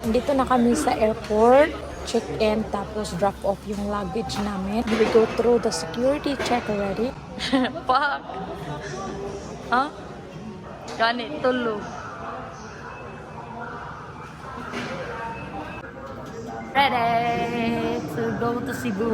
Dito na kami sa airport, check-in, tapos drop off yung luggage namin. We go through the security check already. Fuck! Huh? Ganit, tulog. Ready to go to Cebu.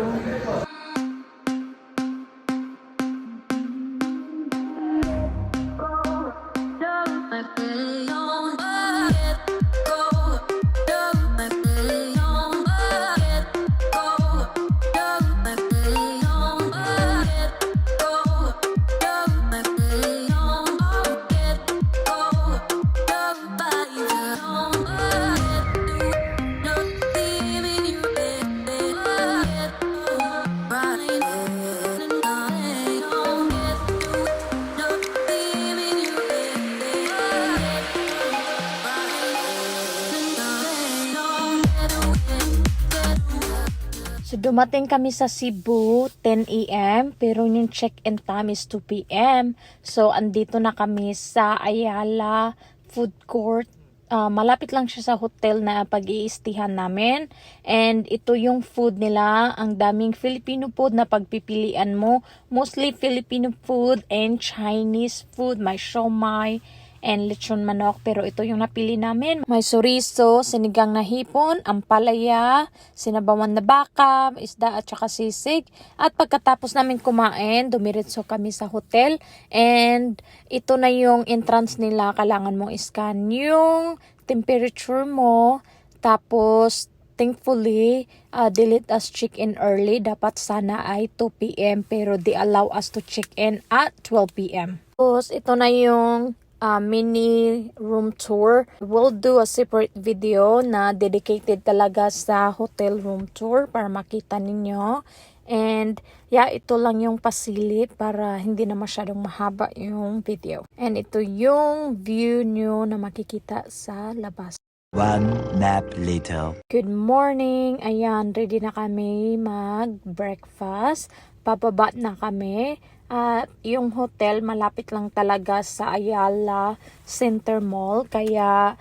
So, dumating kami sa Cebu, 10 AM, pero yung check-in time is 2 PM. So, andito na kami sa Ayala Food Court. Malapit lang siya sa hotel na pag-iistihan namin. And ito yung food nila. Ang daming Filipino food na pagpipilian mo. Mostly Filipino food and Chinese food. May siomai and lechon manok, pero ito yung napili namin. May chorizo, sinigang na hipon, ampalaya, sinabawan na baka, isda at saka sisig. At pagkatapos namin kumain, dumiretso kami sa hotel. And ito na yung entrance nila. Kailangan mong iscan yung temperature mo. Tapos thankfully, they let us check in early. Dapat sana ay 2 PM, pero they allow us to check in at 12 PM. Tapos ito na yung mini room tour. We'll do a separate video na dedicated talaga sa hotel room tour para makita ninyo. And yeah, ito lang yung pasilip para hindi na masyadong mahaba yung video. And ito yung view nyo na makikita sa labas. One nap later. Good morning! Ayan, ready na kami mag-breakfast. Pababa na kami. At yung hotel malapit lang talaga sa Ayala Center Mall. Kaya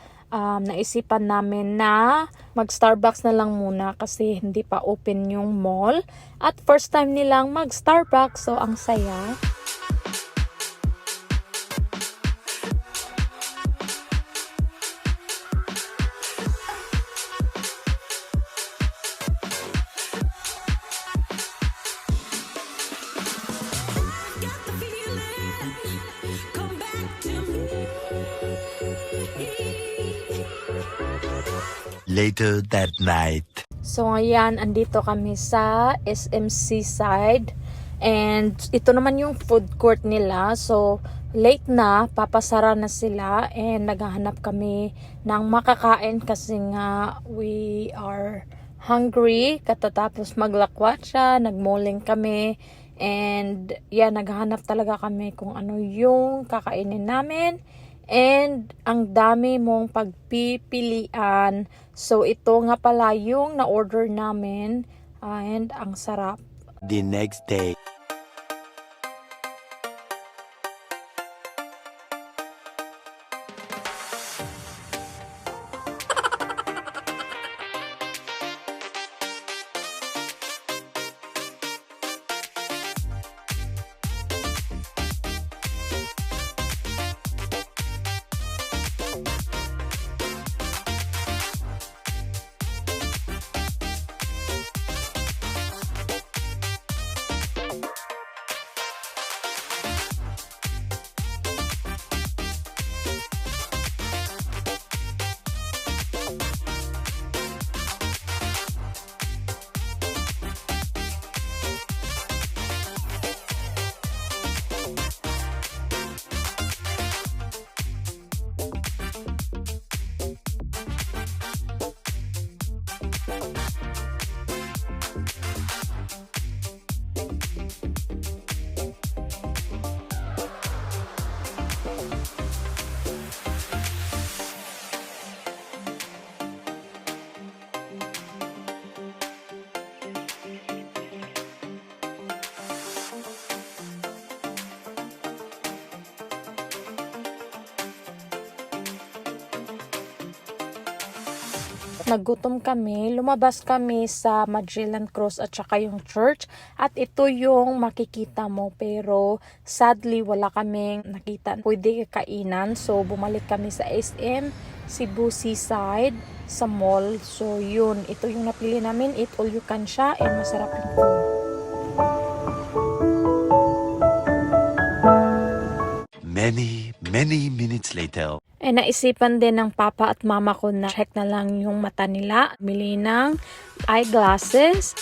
naisipan namin na mag-Starbucks na lang muna kasi hindi pa open yung mall. At first time nilang mag-Starbucks, so ang saya. Later that night. So ayan, andito kami sa SMC side. And ito naman yung food court nila. So late na, papasara na sila. And naghahanap kami ng makakain kasi nga we are hungry. Katatapos maglakwatsa, nagmoling kami. And yan, naghahanap talaga kami kung ano yung kakainin namin. And ang dami mong pagpipilian. So ito nga pala yung na-order namin. And ang sarap. The next day. nagutom kami, lumabas kami sa Magellan Cross at saka yung church. At ito yung makikita mo. Pero sadly, wala kaming nakita pwede kainan. So, bumalik kami sa SM, Cebu Seaside, sa mall. So, yun. Ito yung napili namin. Eat all you can siya and masarap yung food. Many minutes later. Naisipan din ng papa at mama ko na check na lang yung mata nila. Bili ng eyeglasses.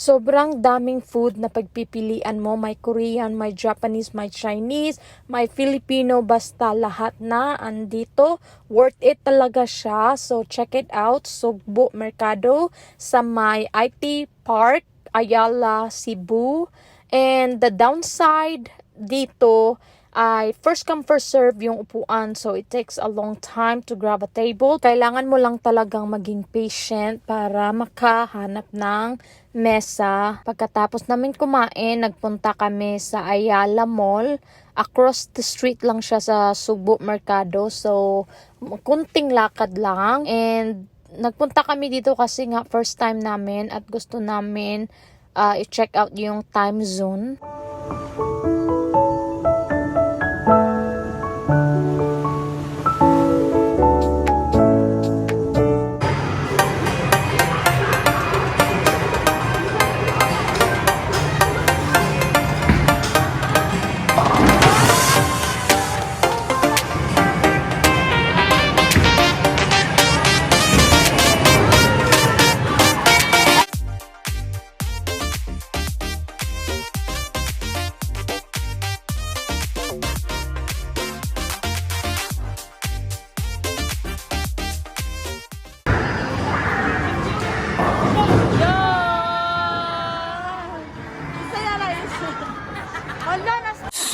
Sobrang daming food na pagpipilian mo. May Korean, may Japanese, may Chinese, may Filipino. Basta lahat na andito. Worth it talaga siya. So, check it out. Sugbo Mercado sa may IT Park, Ayala, Cebu. And the downside dito ay first come first serve yung upuan, so it takes a long time to grab a table. Kailangan mo lang talagang maging patient para makahanap ng mesa. Pagkatapos namin kumain, nagpunta kami sa Ayala Mall. Across the street lang siya sa Sugbo Mercado, so kunting lakad lang. And nagpunta kami dito kasi nga first time namin at gusto namin i-check out yung time zone.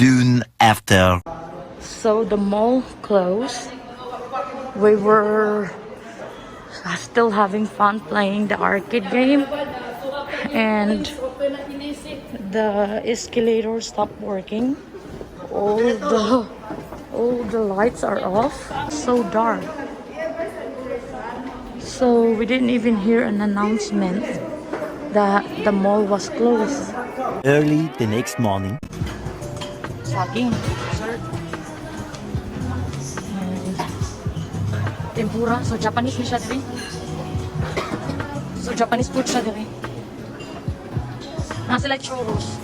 Soon after. So the mall closed. We were still having fun playing the arcade game, and the escalator stopped working. All the lights are off. So dark. So we didn't even hear an announcement that the mall was closed. Early the next morning. Saging, sir. And tempura. So Japanese ni siya diri. So Japanese food siya diri. Nasa sila churros.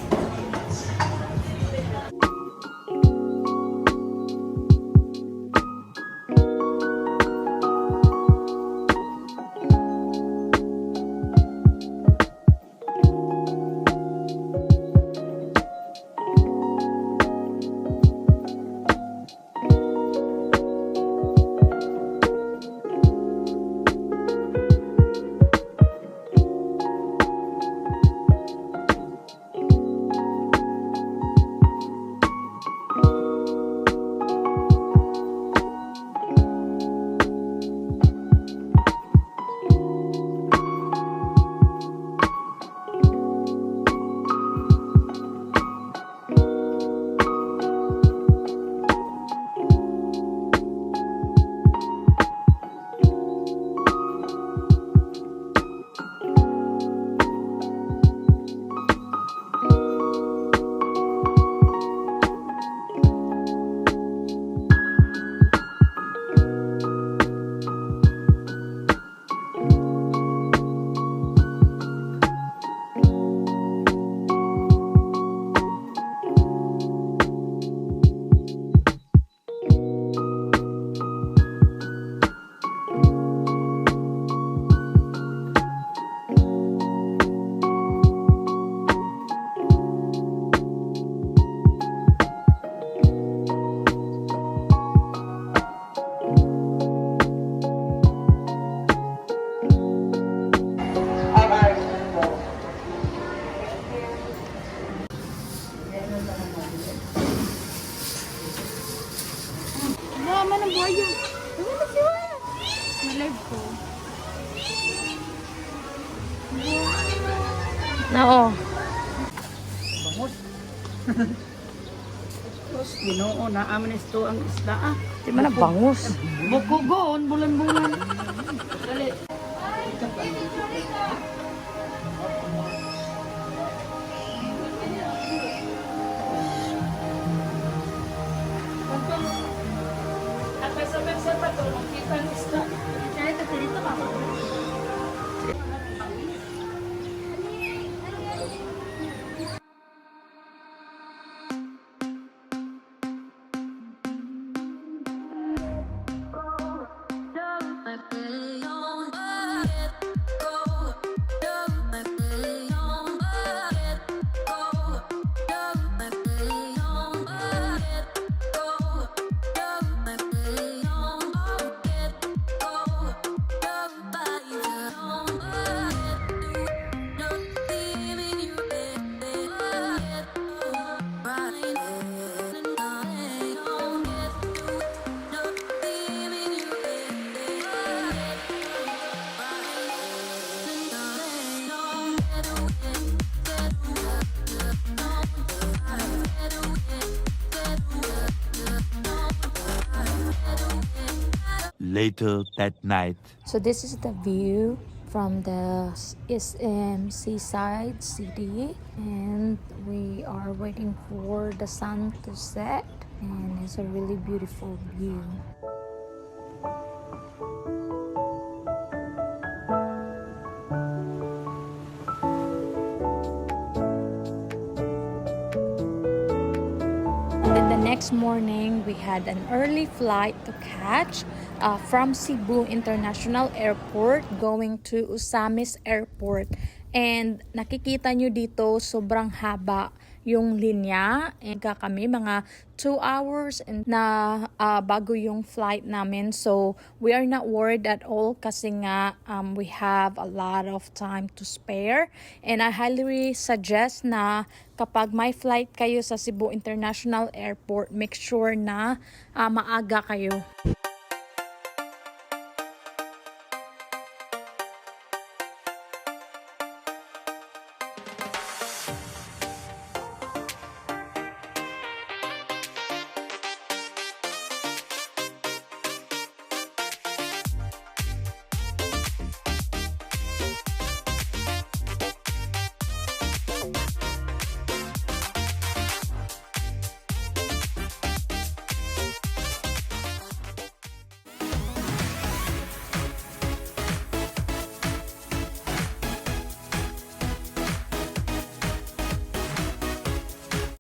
mama ng buhaya. Ano na siya? Nalive ko. Oo. Bangus. Tapos, ginoo na amin ito ang isda ah. Di man na bangus. Bukugon, bulan-bulan. Dali. Later that night. So this is the view from the seaside city, and we are waiting for the sun to set, and it's a really beautiful view. And then the next morning, we had an early flight to catch from Cebu International Airport going to Ozamiz Airport. And nakikita nyo dito, sobrang haba yung linya. And kami mga 2 hours and na bago yung flight namin. So we are not worried at all kasi nga we have a lot of time to spare. And I highly suggest na kapag may flight kayo sa Cebu International Airport, make sure na maaga kayo.